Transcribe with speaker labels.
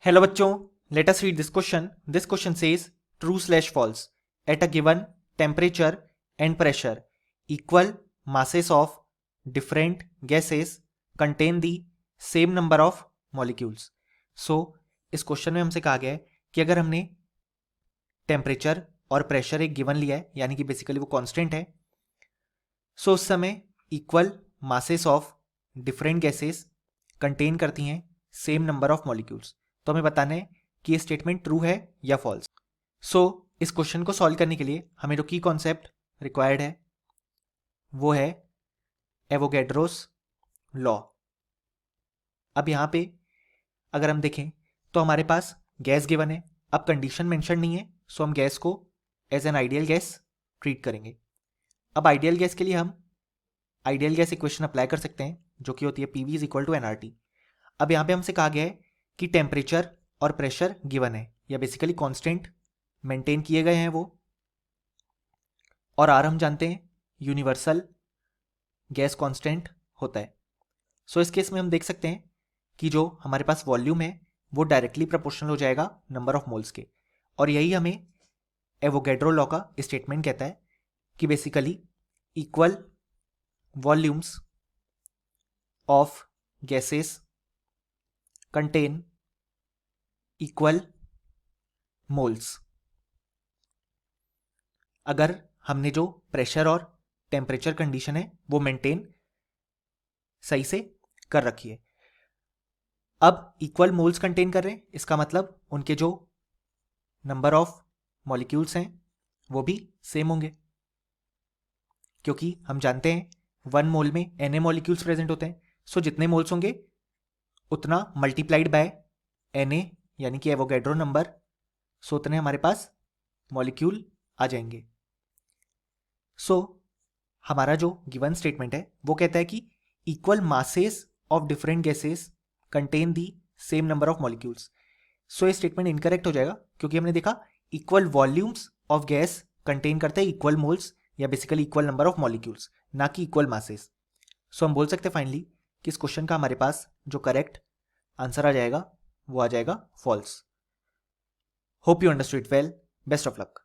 Speaker 1: Hello बच्चों, let us read this question. This question says true/false. At a given temperature and pressure, equal masses of different gases contain the same number of molecules. So इस question में हमसे कहा गया है कि अगर हमने टेम्परेचर और प्रेशर एक गिवन लिया है, यानी कि बेसिकली वो कांस्टेंट है, सो उस समय equal masses of different gases contain करती हैं सेम नंबर ऑफ मॉलिक्यूल्स. तो हमें बताना है कि ये स्टेटमेंट ट्रू है या फॉल्स. सो इस क्वेश्चन को सॉल्व करने के लिए हमें जो की कॉन्सेप्ट रिक्वायर्ड है वो है एवोगैड्रोस लॉ. अब यहाँ पे अगर हम देखें तो हमारे पास गैस गिवन है. अब कंडीशन मेंशन नहीं है, सो हम गैस को as an ideal gas treat करेंगे. अब आइडियल गैस के लिए हम आइडियल गैस इक्वेशन अप्लाई कर सकते हैं, जो कि होती है PV is equal to nRT. अब यहाँ पे हमसे कहा गया है कि टेम्परेचर और प्रेशर गिवन है, या बेसिकली कांस्टेंट मेंटेन किए गए हैं वो, और R हम जानते हैं यूनिवर्सल गैस कांस्टेंट होता है. सो इस केस में हम देख सकते हैं कि जो हमारे पास वॉल्यूम है वो डायरेक्टली प्रोपोर्शनल हो जाएगा नंबर ऑफ मोल्स के. और यही हमें एवोगैड्रो लॉ का स्टेटमेंट कहता है कि basically equal volumes of gases contain equal moles. अगर हमने जो प्रेशर और टेम्परेचर कंडीशन है वो मेंटेन सही से कर रखी है. अब इक्वल मोल्स कंटेन कर रहे हैं, इसका मतलब उनके जो नंबर ऑफ मॉलिक्यूल्स हैं वो भी सेम होंगे, क्योंकि हम जानते हैं 1 मोल में Na मॉलिक्यूल्स प्रेजेंट होते हैं. सो जितने मोल्स होंगे उतना मल्टीप्लाइड बाय Na, यानी कि एवोगैड्रो नंबर, सो उतने हमारे पास मॉलिक्यूल आ जाएंगे. सो हमारा जो गिवन स्टेटमेंट है वो कहता है कि equal masses of different gases contain the same number of molecules. So ये स्टेटमेंट इनकरेक्ट हो जाएगा, क्योंकि हमने देखा equal volumes of gas contain करते हैं इक्वल मोल्स, या basically equal number of molecules, ना कि इक्वल मासेस. सो हम बोल सकते हैं फाइनली कि इस क्वेश्चन का हमारे पास जो करेक्ट आंसर आ जाएगा वो आ जाएगा false. Hope you understood well. Best of luck.